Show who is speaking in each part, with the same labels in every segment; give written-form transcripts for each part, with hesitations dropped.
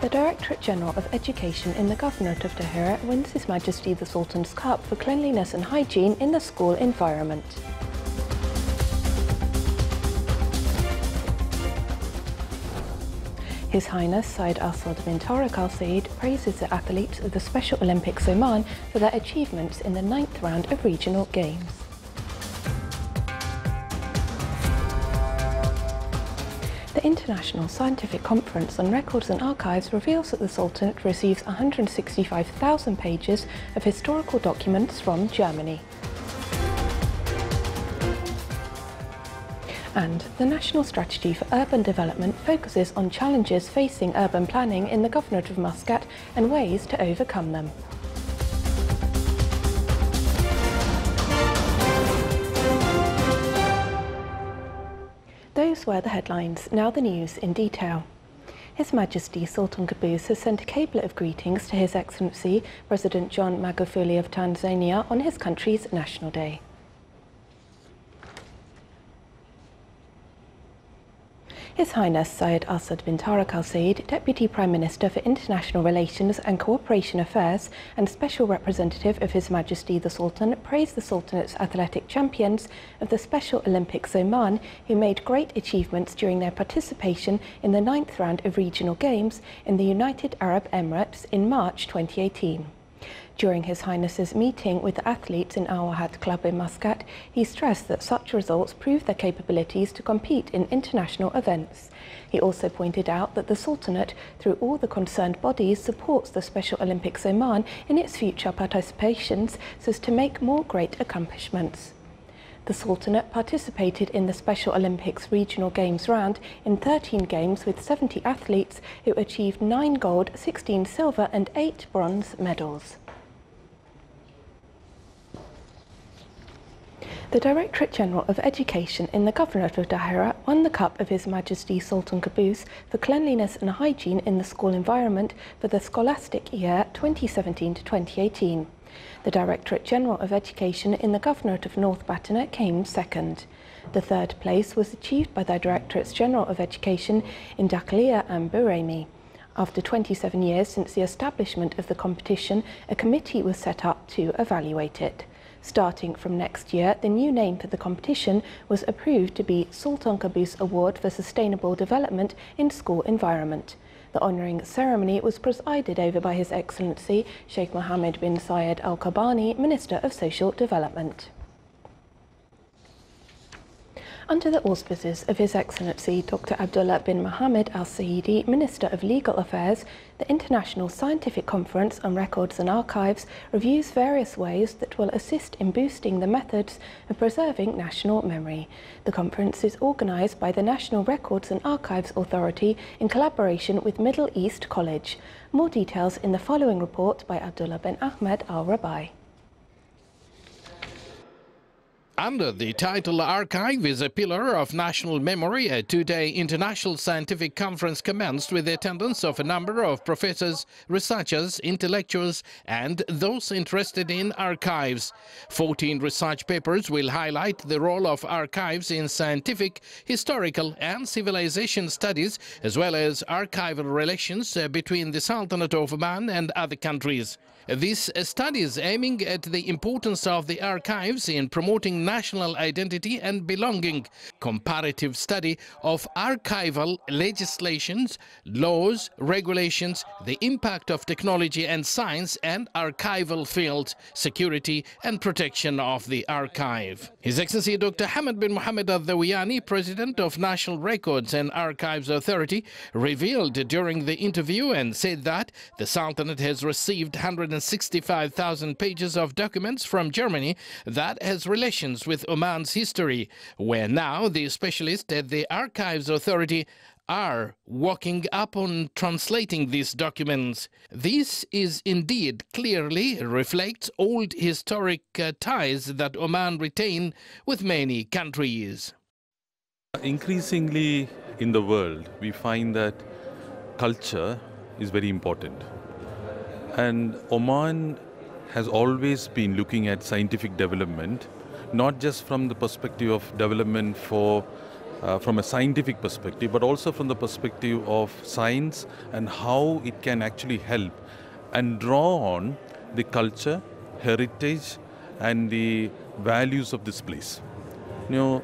Speaker 1: The Directorate General of Education in the Governorate of Tahrir wins His Majesty the Sultan's Cup for cleanliness and hygiene in the school environment. His Highness Syed Asad bin Tariq Al Said praises the athletes of the Special Olympics Oman for their achievements in the 9th round of regional games. The International Scientific Conference on Records and Archives reveals that the Sultanate receives 165,000 pages of historical documents from Germany. And the National Strategy for Urban Development focuses on challenges facing urban planning in the Governorate of Muscat and ways to overcome them. Those were the headlines, now the news in detail. His Majesty Sultan Qaboos has sent a cablet of greetings to His Excellency President John Magufuli of Tanzania on his country's National Day. His Highness Syed Asad bin Tariq Al Said, Deputy Prime Minister for International Relations and Cooperation Affairs and Special Representative of His Majesty the Sultan, praised the Sultanate's athletic champions of the Special Olympics Oman, who made great achievements during their participation in the 9th round of regional games in the United Arab Emirates in March 2018. During His Highness's meeting with the athletes in Al Wahad Club in Muscat, he stressed that such results prove their capabilities to compete in international events. He also pointed out that the Sultanate, through all the concerned bodies, supports the Special Olympics Oman in its future participations so as to make more great accomplishments. The Sultanate participated in the Special Olympics Regional Games round in 13 games with 70 athletes who achieved 9 gold, 16 silver and 8 bronze medals. The Directorate General of Education in the Governorate of Tahrir won the Cup of His Majesty Sultan Qaboos for cleanliness and hygiene in the school environment for the scholastic year 2017 to 2018. The Directorate General of Education in the Governorate of North Batna came second. The third place was achieved by the Directorates General of Education in Dakhliya and Buraymi. After 27 years since the establishment of the competition, a committee was set up to evaluate it. Starting from next year, the new name for the competition was approved to be Sultan Qaboos Award for Sustainable Development in School Environment. The honouring ceremony was presided over by His Excellency Sheikh Mohammed bin Zayed Al Qabani, Minister of Social Development. Under the auspices of His Excellency Dr. Abdullah bin Mohammed Al Saidi, Minister of Legal Affairs, the International Scientific Conference on Records and Archives reviews various ways that will assist in boosting the methods of preserving national memory. The conference is organised by the National Records and Archives Authority in collaboration with Middle East College. More details in the following report by Abdullah bin Ahmed Al Rabai.
Speaker 2: Under the title Archive is a Pillar of National Memory, a two-day international scientific conference commenced with the attendance of a number of professors, researchers, intellectuals and those interested in archives. 14 research papers will highlight the role of archives in scientific, historical and civilization studies, as well as archival relations between the Sultanate of Oman and other countries. These studies aiming at the importance of the archives in promoting national identity and belonging, comparative study of archival legislations, laws, regulations, the impact of technology and science and archival field, security and protection of the archive. His Excellency Dr. Hamad bin Mohammed Al Dhawiyani, President of National Records and Archives Authority, revealed during the interview and said that the Sultanate has received 165,000 pages of documents from Germany that has relations with Oman's history, where now the specialists at the Archives Authority are working up on translating these documents. This is indeed clearly reflects old historic ties that Oman retain with many countries.
Speaker 3: Increasingly in the world, we find that culture is very important. And Oman has always been looking at scientific development, not just from the perspective of development for from a scientific perspective, but also from the perspective of science and how it can actually help and draw on the culture, heritage, and the values of this place. You know,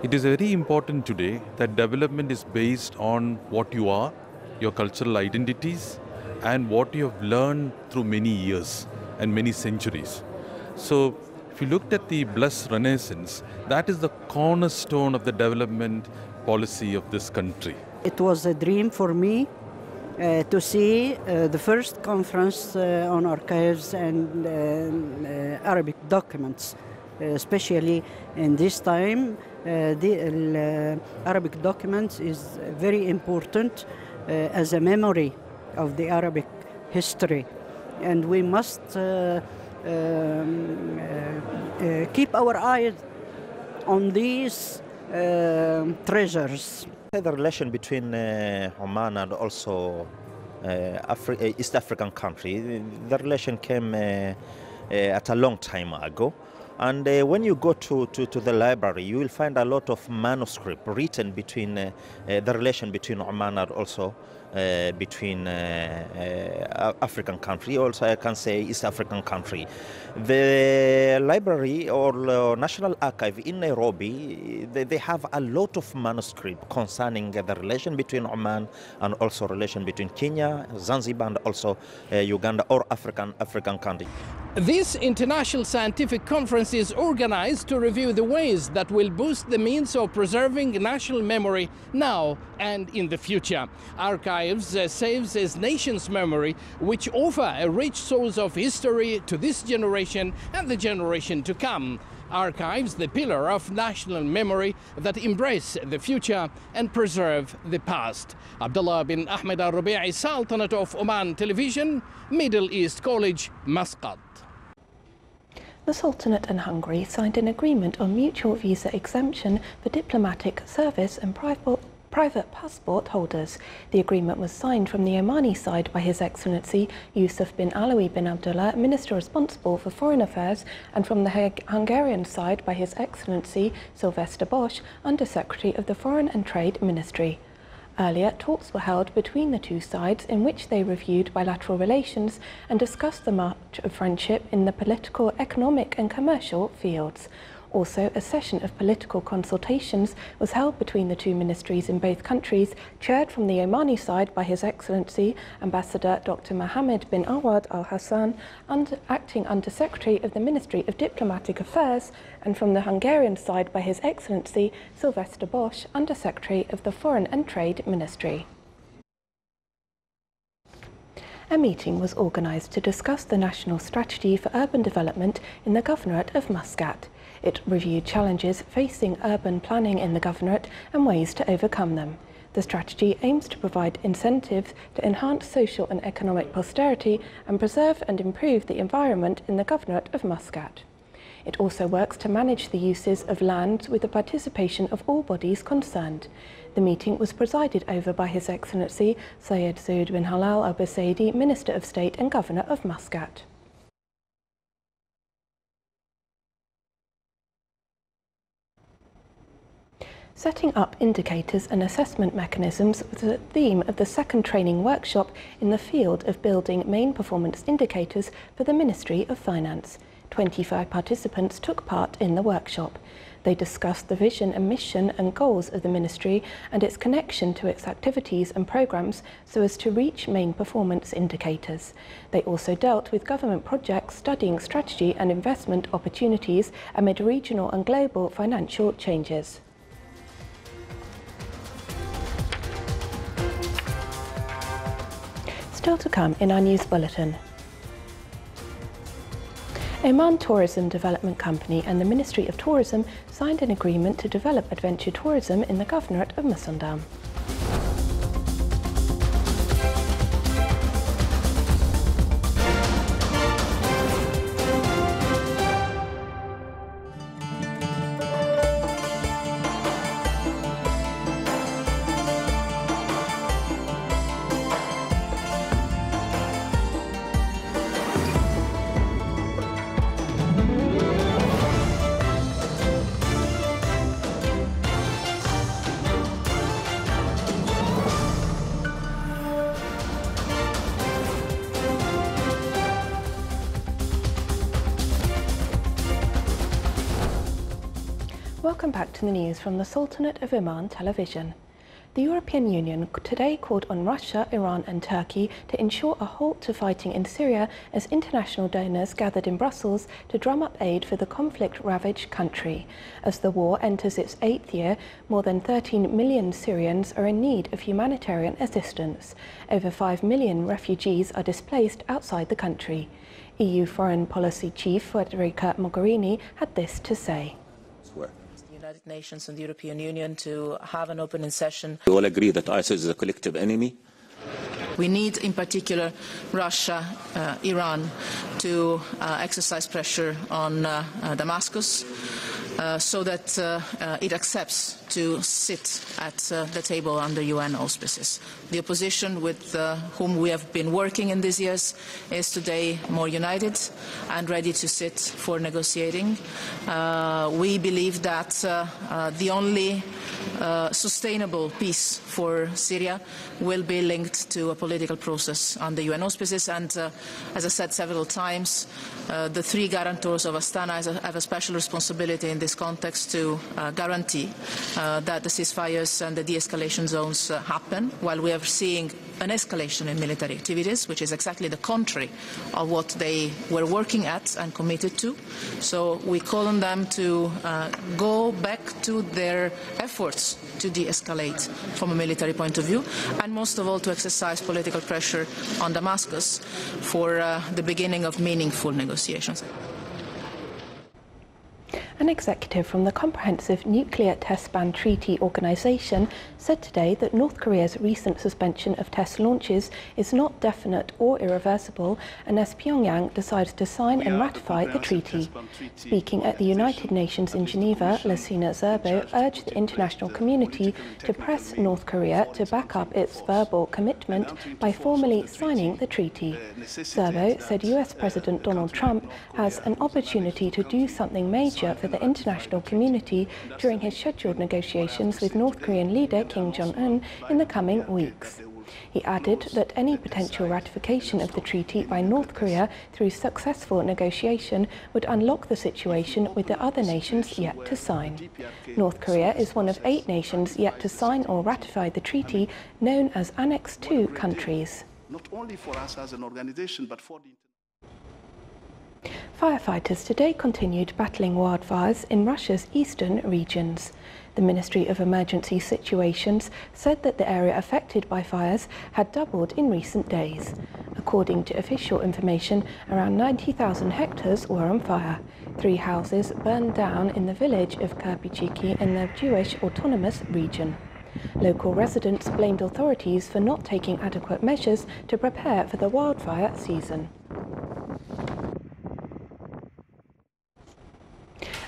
Speaker 3: it is very important today that development is based on what you are, your cultural identities, and what you have learned through many years and many centuries. So, if you looked at the Blessed Renaissance, that is the cornerstone of the development policy of this country.
Speaker 4: It was a dream for me to see the first conference on archives and Arabic documents, especially in this time. The Arabic documents is very important as a memory of the Arabic history, and we must keep our eyes on these treasures.
Speaker 5: The relation between Oman and also East African country, the relation came at a long time ago. And when you go to the library, you will find a lot of manuscript written between the relation between Oman and also between African country, also I can say East African country. The library or National Archive in Nairobi, they have a lot of manuscript concerning the relation between Oman and also relation between Kenya, Zanzibar, and also Uganda or African country.
Speaker 2: This international scientific conference is organized to review the ways that will boost the means of preserving national memory now and in the future. Archives saves as nation's memory, which offer a rich source of history to this generation and the generation to come. Archives, the pillar of national memory that embrace the future and preserve the past. Abdullah bin Ahmed Al-Rubi'i, Sultanate of Oman Television, Middle East College, Muscat.
Speaker 1: The Sultanate and Hungary signed an agreement on mutual visa exemption for diplomatic service and private passport holders. The agreement was signed from the Omani side by His Excellency Yusuf bin Alawi bin Abdullah, Minister responsible for Foreign Affairs, and from the Hungarian side by His Excellency Sylvester Bosch, Under Secretary of the Foreign and Trade Ministry. Earlier, talks were held between the two sides in which they reviewed bilateral relations and discussed the march of friendship in the political, economic and commercial fields. Also, a session of political consultations was held between the two ministries in both countries, chaired from the Omani side by His Excellency Ambassador Dr. Mohammed bin Awad Al Hassan, acting Under Secretary of the Ministry of Diplomatic Affairs, and from the Hungarian side by His Excellency Sylvester Bosch, Under Secretary of the Foreign and Trade Ministry. A meeting was organised to discuss the national strategy for urban development in the Governorate of Muscat. It reviewed challenges facing urban planning in the Governorate and ways to overcome them. The strategy aims to provide incentives to enhance social and economic prosperity and preserve and improve the environment in the Governorate of Muscat. It also works to manage the uses of land with the participation of all bodies concerned. The meeting was presided over by His Excellency Syed Saud bin Halal Al Busaidi, Minister of State and Governor of Muscat. Setting up indicators and assessment mechanisms was the theme of the second training workshop in the field of building main performance indicators for the Ministry of Finance. 25 participants took part in the workshop. They discussed the vision and mission and goals of the Ministry and its connection to its activities and programmes so as to reach main performance indicators. They also dealt with government projects studying strategy and investment opportunities amid regional and global financial changes. Still to come in our news bulletin. Oman Tourism Development Company and the Ministry of Tourism signed an agreement to develop adventure tourism in the Governorate of Musandam. Welcome back to the news from the Sultanate of Oman television. The European Union today called on Russia, Iran and Turkey to ensure a halt to fighting in Syria as international donors gathered in Brussels to drum up aid for the conflict-ravaged country. As the war enters its 8th year, more than 13 million Syrians are in need of humanitarian assistance. Over 5 million refugees are displaced outside the country. EU Foreign Policy Chief Federica Mogherini had this to say.
Speaker 6: The United Nations and the European Union to have an opening session.
Speaker 7: We all agree that ISIS is a collective enemy.
Speaker 6: We need, in particular, Russia, Iran, to exercise pressure on Damascus so that it accepts to sit at the table under UN auspices. The opposition with whom we have been working in these years is today more united and ready to sit for negotiating. We believe that the only sustainable peace for Syria will be linked to a political process under UN auspices, and as I said several times, the three guarantors of Astana have a special responsibility in this context to guarantee that the ceasefires and the de-escalation zones happen, while we are seeing an escalation in military activities, which is exactly the contrary of what they were working at and committed to. So we call on them to go back to their efforts to de-escalate from a military point of view, and most of all to exercise political pressure on Damascus for the beginning of meaningful negotiations.
Speaker 1: An executive from the Comprehensive Nuclear Test Ban Treaty Organization said today that North Korea's recent suspension of test launches is not definite or irreversible unless Pyongyang decides to sign and ratify the treaty. Speaking at the United Nations in Geneva, Lassina Zerbo urged the international community to press North Korea to back up its verbal commitment by formally signing the treaty. Zerbo said US President Donald Trump has an opportunity to do something major for the international community during his scheduled negotiations with North Korean leader Kim Jong-un in the coming weeks. He added that any potential ratification of the treaty by North Korea through successful negotiation would unlock the situation with the other nations yet to sign. North Korea is one of 8 nations yet to sign or ratify the treaty, known as Annex II countries.
Speaker 8: Not only for us as an organization, but for the
Speaker 1: Firefighters today continued battling wildfires in Russia's eastern regions. The Ministry of Emergency Situations said that the area affected by fires had doubled in recent days. According to official information, around 90,000 hectares were on fire. 3 houses burned down in the village of Kirpichiki in the Jewish Autonomous Region. Local residents blamed authorities for not taking adequate measures to prepare for the wildfire season.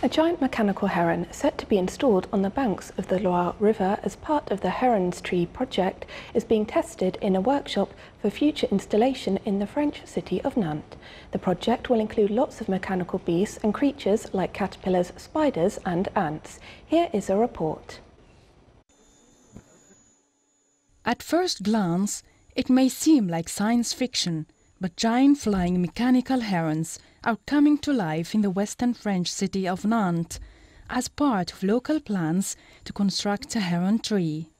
Speaker 1: A giant mechanical heron set to be installed on the banks of the Loire River as part of the Heron's Tree project is being tested in a workshop for future installation in the French city of Nantes. The project will include lots of mechanical beasts and creatures like caterpillars, spiders and ants. Here is a report.
Speaker 9: At first glance, it may seem like science fiction, but giant flying mechanical herons are coming to life in the western French city of Nantes as part of local plans to construct a heron tree.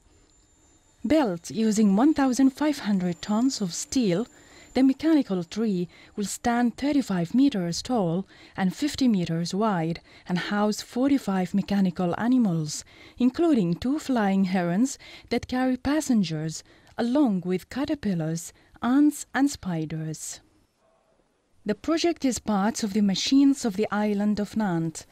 Speaker 9: Built using 1,500 tons of steel, the mechanical tree will stand 35 meters tall and 50 meters wide and house 45 mechanical animals, including 2 flying herons that carry passengers, along with caterpillars, ants and spiders. The project is part of the Machines of the Island of Nantes,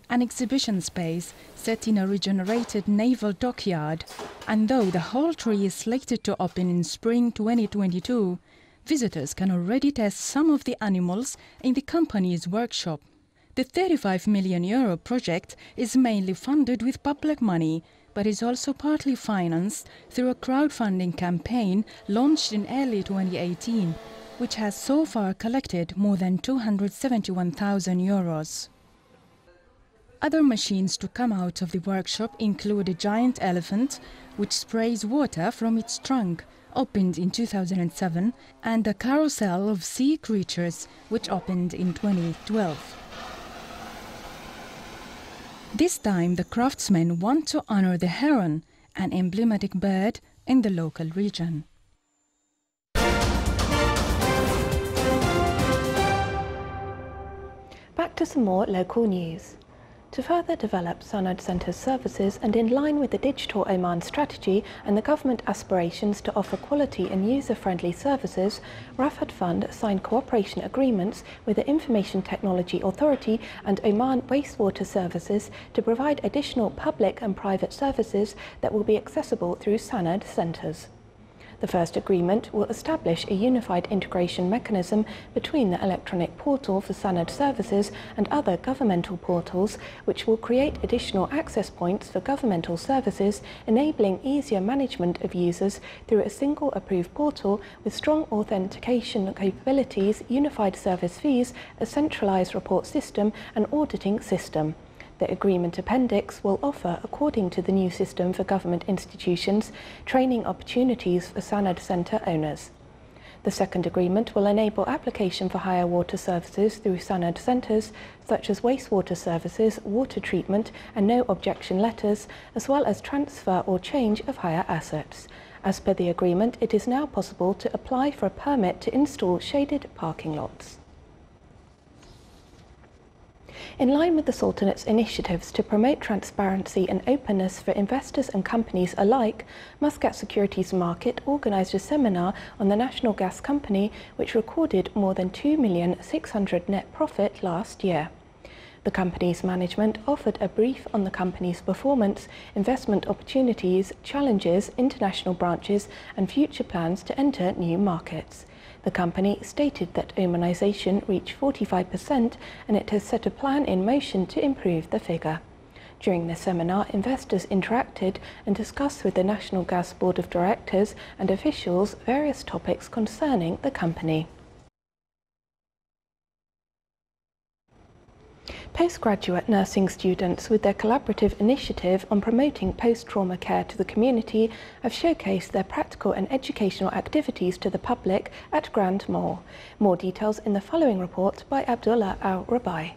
Speaker 9: an exhibition space set in a regenerated naval dockyard, and though the whole tree is slated to open in spring 2022, visitors can already test some of the animals in the company's workshop. The €35 million project is mainly funded with public money, but is also partly financed through a crowdfunding campaign launched in early 2018, which has so far collected more than €271,000. Other machines to come out of the workshop include a giant elephant, which sprays water from its trunk, opened in 2007, and a carousel of sea creatures, which opened in 2012. This time the craftsmen want to honor the heron, an emblematic bird in the local region.
Speaker 1: Back to some more local news. To further develop Sanad Centre's services and in line with the Digital Oman strategy and the government aspirations to offer quality and user-friendly services, Rafat Fund signed cooperation agreements with the Information Technology Authority and Oman Wastewater Services to provide additional public and private services that will be accessible through Sanad centres. The first agreement will establish a unified integration mechanism between the electronic portal for Sanad services and other governmental portals, which will create additional access points for governmental services, enabling easier management of users through a single approved portal with strong authentication capabilities, unified service fees, a centralised report system and auditing system. The agreement appendix will offer, according to the new system for government institutions, training opportunities for Sanad Centre owners. The second agreement will enable application for higher water services through Sanad centres, such as wastewater services, water treatment and no objection letters, as well as transfer or change of higher assets. As per the agreement, it is now possible to apply for a permit to install shaded parking lots. In line with the Sultanate's initiatives to promote transparency and openness for investors and companies alike, Muscat Securities Market organised a seminar on the National Gas Company, which recorded more than 2,600,000 net profit last year. The company's management offered a brief on the company's performance, investment opportunities, challenges, international branches and future plans to enter new markets. The company stated that Omanisation reached 45% and it has set a plan in motion to improve the figure. During the seminar, investors interacted and discussed with the National Gas Board of Directors and officials various topics concerning the company. Postgraduate nursing students, with their collaborative initiative on promoting post-trauma care to the community, have showcased their practical and educational activities to the public at Grand Mall. More details in the following report by Abdullah Al-Rabai.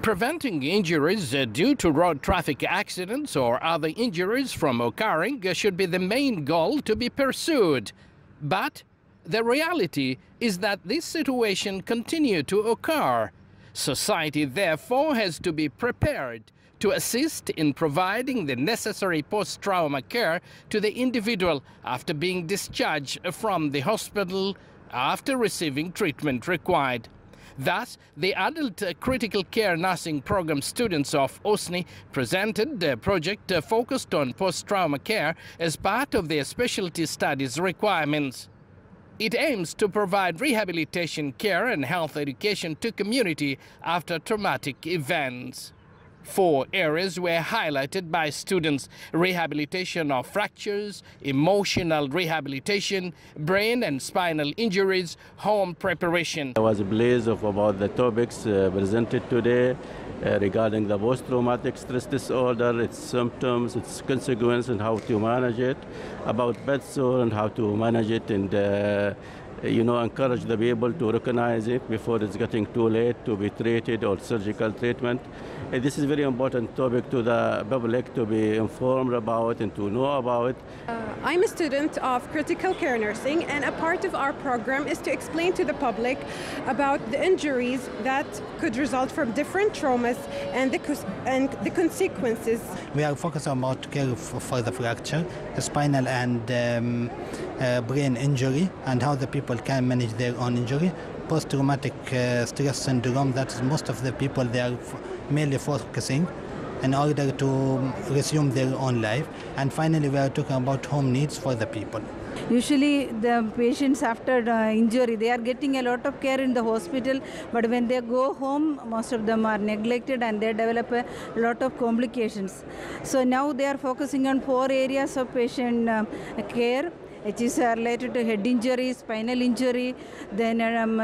Speaker 2: Preventing injuries due to road traffic accidents or other injuries from occurring should be the main goal to be pursued. But the reality is that this situation continues to occur. Society, therefore, has to be prepared to assist in providing the necessary post-trauma care to the individual after being discharged from the hospital after receiving treatment required. Thus, the Adult Critical Care Nursing Program students of OSNI presented a project focused on post-trauma care as part of their specialty studies requirements. It aims to provide rehabilitation care and health education to community after traumatic events. 4 areas were highlighted by students: rehabilitation of fractures, emotional rehabilitation, brain and spinal injuries, home preparation.
Speaker 10: There was a blaze of about the topics presented today regarding the post-traumatic stress disorder, its symptoms, its consequences and how to manage it, about bed sore and how to manage it, and encourage the people to recognize it before it's getting too late to be treated or surgical treatment. This is a very important topic to the public to be informed about and to know about.
Speaker 11: I'm a student of critical care nursing, and a part of our program is to explain to the public about the injuries that could result from different traumas and the consequences.
Speaker 12: We are focused on about care for the fracture, the spinal and brain injury, and how the people can manage their own injury. Post-traumatic stress syndrome, that's most of the people they are mainly focusing in order to resume their own life. And finally, we are talking about home needs for the people.
Speaker 13: Usually the patients after injury, they are getting a lot of care in the hospital, but when they go home, most of them are neglected and they develop a lot of complications. So now they are focusing on 4 areas of patient care. which is related to head injury, spinal injury, then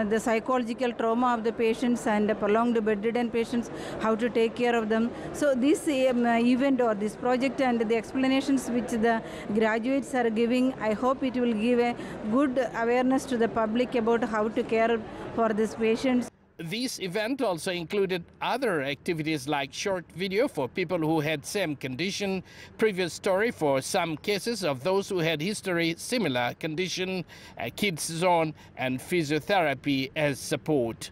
Speaker 13: the psychological trauma of the patients and prolonged bedridden patients, how to take care of them. So this event or this project and the explanations which the graduates are giving, I hope it will give a good awareness to the public about how to care for these patients.
Speaker 2: This event also included other activities like short video for people who had same condition, previous story for some cases of those who had history similar condition, a kids zone and physiotherapy as support.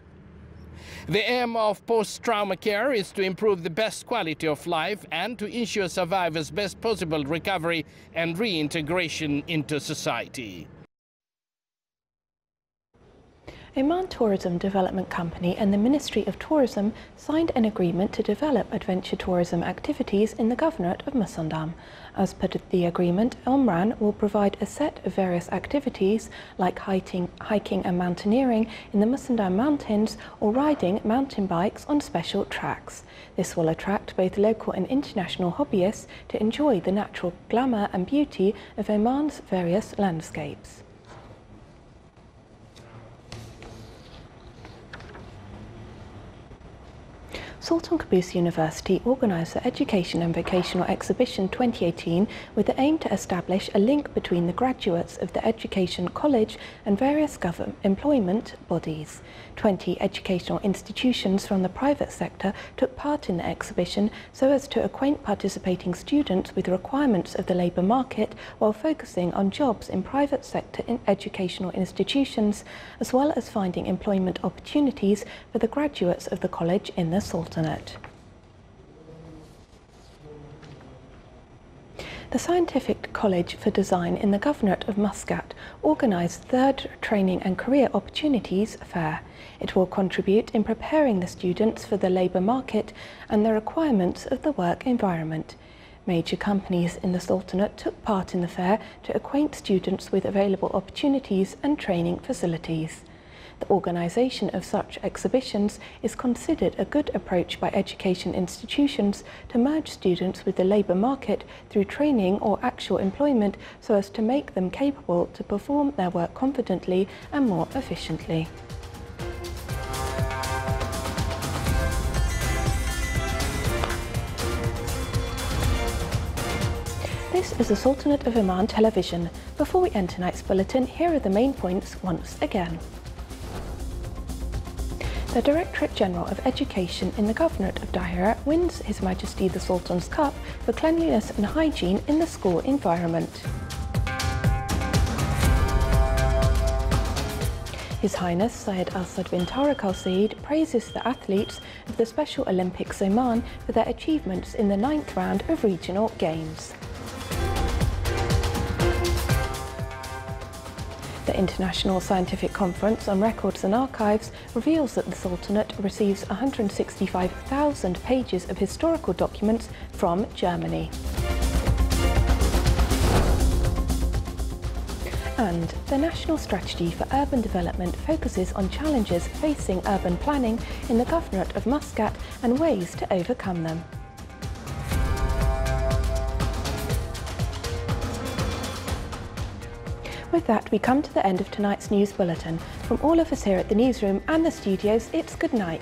Speaker 2: The aim of post-trauma care is to improve the best quality of life and to ensure survivors' best possible recovery and reintegration into society.
Speaker 1: Oman Tourism Development Company and the Ministry of Tourism signed an agreement to develop adventure tourism activities in the Governorate of Musandam. As per the agreement, Omran will provide a set of various activities like hiking and mountaineering in the Musandam Mountains or riding mountain bikes on special tracks. This will attract both local and international hobbyists to enjoy the natural glamour and beauty of Oman's various landscapes. Sultan Qaboos University organised the Education and Vocational Exhibition 2018 with the aim to establish a link between the graduates of the Education College and various government employment bodies. 20 educational institutions from the private sector took part in the exhibition so as to acquaint participating students with the requirements of the labour market while focusing on jobs in private sector in educational institutions, as well as finding employment opportunities for the graduates of the college in the Sultanate. The Scientific College for Design in the Governorate of Muscat organised 3rd Training and Career Opportunities Fair. It will contribute in preparing the students for the labour market and the requirements of the work environment. Major companies in the Sultanate took part in the fair to acquaint students with available opportunities and training facilities. The organisation of such exhibitions is considered a good approach by education institutions to merge students with the labour market through training or actual employment so as to make them capable to perform their work confidently and more efficiently. This is the Sultanate of Oman television. Before we end tonight's bulletin, here are the main points once again. The Directorate General of Education in the Governorate of Dahira wins His Majesty the Sultan's Cup for cleanliness and hygiene in the school environment. His Highness Syed Asad bin Tariq Al Said praises the athletes of the Special Olympics Oman for their achievements in the 9th round of regional games. The International Scientific Conference on Records and Archives reveals that the Sultanate receives 165,000 pages of historical documents from Germany. And the National Strategy for Urban Development focuses on challenges facing urban planning in the Governorate of Muscat and ways to overcome them. With that, we come to the end of tonight's news bulletin. From all of us here at the newsroom and the studios, it's good night.